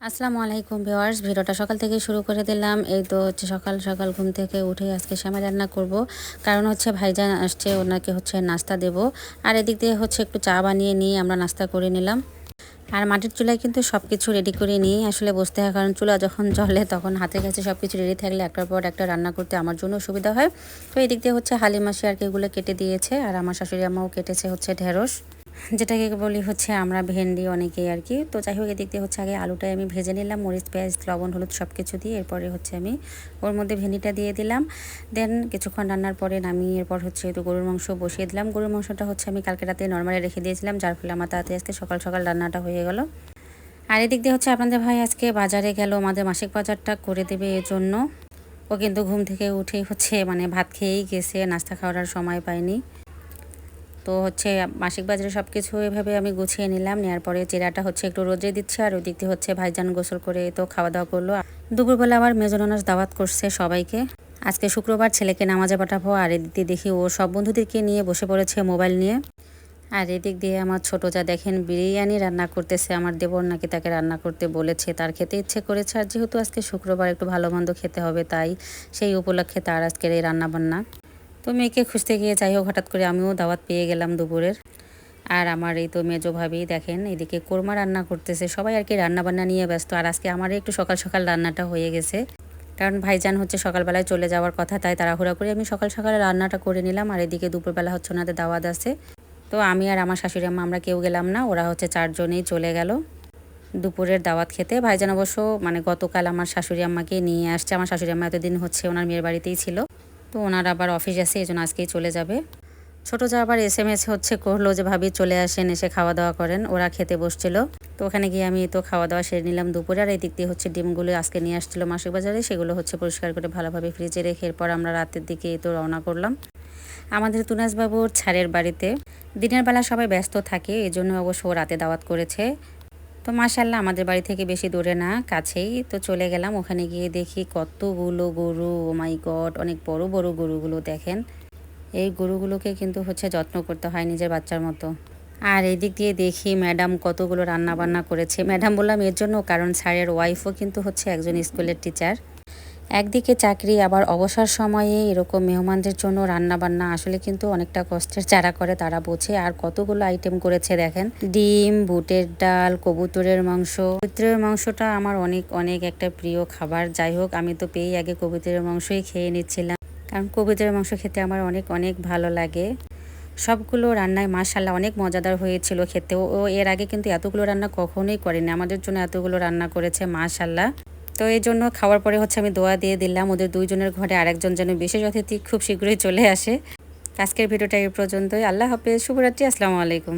আসসালামু আলাইকুম ভিউয়ার্স, ভিডিওটা সকাল থেকে শুরু করে দিলাম। এই তো হচ্ছে সকাল সকাল ঘুম থেকে উঠে আজকে সেমাই রান্না করব। কারণ হচ্ছে ভাইজান আসছে, ওনাকে হচ্ছে নাস্তা দেব। আর এদিক দিয়ে হচ্ছে একটু চা বানিয়ে নিয়ে আমরা নাস্তা করে নিলাম। আর মাটির চুলায় কিন্তু সব কিছু রেডি করে নিয়ে আসলে বসতে হয়, কারণ চুলা যখন জ্বলে তখন হাতের কাছে সব কিছু রেডি থাকলে একটার পর একটা রান্না করতে আমার জন্য সুবিধা হয়। তো এদিক দিয়ে হচ্ছে হালিম মাসি আর কি এগুলো কেটে দিয়েছে, আর আমার শাশুড়ি আম্মাও কেটেছে হচ্ছে ঢেঁড়স, যেটাকে বলি হচ্ছে আমরা ভেন্ডি অনেকেই আর কি। তো যাই হোক, এদিক দিয়ে হচ্ছে আগে আলুটাই আমি ভেজে নিলাম মরিচ পেঁয়াজ লবণ হলুদ সব কিছু দিয়ে। এরপরে হচ্ছে আমি ওর মধ্যে ভেন্ডিটা দিয়ে দিলাম। দেন কিছুক্ষণ রান্নার পরে নামিয়ে এরপর হচ্ছে একটু গরুর মাংস বসিয়ে দিলাম। গরুর মাংসটা হচ্ছে আমি কালকে রাতে নর্মালি রেখে দিয়েছিলাম, যার ফলে আমার তাড়াতাড়ি আজকে সকাল সকাল রান্নাটা হয়ে গেল। আর এদিক দিয়ে হচ্ছে আপনাদের ভাই আজকে বাজারে গেল, আমাদের মাসিক বাজারটা করে দেবে এর জন্য। ও কিন্তু ঘুম থেকে উঠেই হচ্ছে ভাত খেয়েই গেছে, নাস্তা খাওয়ার আর সময় পায়নি। তো হচ্ছে মাসিক বাজারে সব কিছু এভাবে আমি গুছিয়ে নিলাম। নেওয়ার পরে চিরাটা হচ্ছে একটু রোদে দিচ্ছে, আর ওই দিক দিয়ে হচ্ছে ভাইজান গোসল করে তো খাওয়া দাওয়া করলো। দুপুরবেলা আবার মেজনানাস দাওয়াত করছে সবাইকে। আজকে শুক্রবার, ছেলেকে নামাজে পাঠাবো। আর এদিক দিয়ে দেখি ও সব বন্ধুদেরকে নিয়ে বসে পড়েছে মোবাইল নিয়ে। আর এদিক দিয়ে আমার ছোটো যা দেখেন বিরিয়ানি রান্না করতেছে। আমার দেবর নাকি তাকে রান্না করতে বলেছে, তার খেতে ইচ্ছে করেছে। আর যেহেতু আজকে শুক্রবার একটু ভালো মন্দ খেতে হবে, তাই সেই উপলক্ষে তার আজকের এই রান্নাবান্না। তো মেয়েকে খুঁজতে গিয়ে যাই হোক, হঠাৎ করে আমিও দাওয়াত পেয়ে গেলাম দুপুরের। আর আমার এই তো মেজো ভাবি দেখেন এদিকে কোরমা রান্না করতেছে। সবাই আর কি রান্নাবান্না নিয়ে ব্যস্ত। আর আজকে আমার একটু সকাল সকাল রান্নাটা হয়ে গেছে, কারণ ভাইজান হচ্ছে সকালবেলায় চলে যাওয়ার কথা, তাই তাড়াহুড়া করে আমি সকাল সকালে রান্নাটা করে নিলাম। আর এদিকে দুপুরবেলা হচ্ছে ওনাদের দাওয়াত আছে। তো আমি আর আমার শাশুড়ি আম্মা আমরা কেউ গেলাম না, ওরা হচ্ছে চারজনেই চলে গেল দুপুরের দাওয়াত খেতে। ভাইজান অবশ্য গতকাল আমার শাশুড়ি আম্মাকে নিয়ে আসছে। আমার শাশুড়ি আম্মা এতদিন হচ্ছে ওনার মেয়ের বাড়িতেই ছিল, তো ওনার আবার অফিস আছে, এই জন্য আজকেই চলে যাবে। ছোটো যা আবার SMS হচ্ছে করলো যে ভাবি চলে আসেন, এসে খাওয়া দাওয়া করেন। ওরা খেতে বসছিল, তো ওখানে গিয়ে আমি তো খাওয়া দাওয়া সেরে নিলাম দুপুরে। আর এই দিক দিয়ে হচ্ছে ডিমগুলো আজকে নিয়ে আসছিলো মাসিক বাজারে, সেগুলো হচ্ছে পরিষ্কার করে ভালোভাবে ফ্রিজে রেখে এরপর আমরা রাতের দিকে তো রওনা করলাম আমাদের তুনাসবাবুর ছাড়ের বাড়িতে। দিনের বেলা সবাই ব্যস্ত থাকে, এই জন্য অবশ্য রাতে দাওয়াত করেছে। তো মাশাআল্লাহ আমাদের বাড়ি থেকে বেশি দূরে না, কাছেই। তো চলে গেলাম, ওখানে গিয়ে দেখি কতগুলো গরু। ও মাই গড, অনেক বড় বড় গরুগুলো দেখেন। এই গরুগুলোকে কিন্তু হচ্ছে যত্ন করতে হয় নিজের বাচ্চার মতো। আর এই দিক দিয়ে দেখি ম্যাডাম কতগুলো রান্না বান্না করেছে। ম্যাডাম বললাম এর জন্য, কারণ স্যারের ওয়াইফও কিন্তু হচ্ছে একজন স্কুলের টিচার। একদিকে চাকরি, আবার অবসর সময়ে এরকম মেহমানদের জন্য রান্না বান্না আসলে কিন্তু অনেকটা কষ্টের। যারা করে তারা বোঝে। আর কতগুলো আইটেম করেছে দেখেন, ডিম, বুটের ডাল, কবুতরের মাংস। কবুতরের মাংসটা আমার অনেক অনেক একটা প্রিয় খাবার। যাই হোক, আমি তো পেয়ে আগে কবুতরের মাংসই খেয়ে নিচ্ছিলাম, কারণ কবুতরের মাংস খেতে আমার অনেক অনেক ভালো লাগে। সবগুলো রান্নায় মাশাআল্লাহ অনেক মজাদার হয়েছিল খেতে। ও এর আগে কিন্তু এতগুলো রান্না কখনোই করেনি, আমাদের জন্য এতগুলো রান্না করেছে মাশাআল্লাহ। তো এই জন্য খাওয়ার পরে হচ্ছে আমি দোয়া দিয়ে দিলাম ওদের দুইজনের ঘরে আরেকজন যেন বিশেষ অতিথি খুব শীঘ্রই চলে আসে। আজকের ভিডিওটা এই পর্যন্তই। আল্লাহ হাফেজ, শুভরাত্রি, আসসালামু আলাইকুম।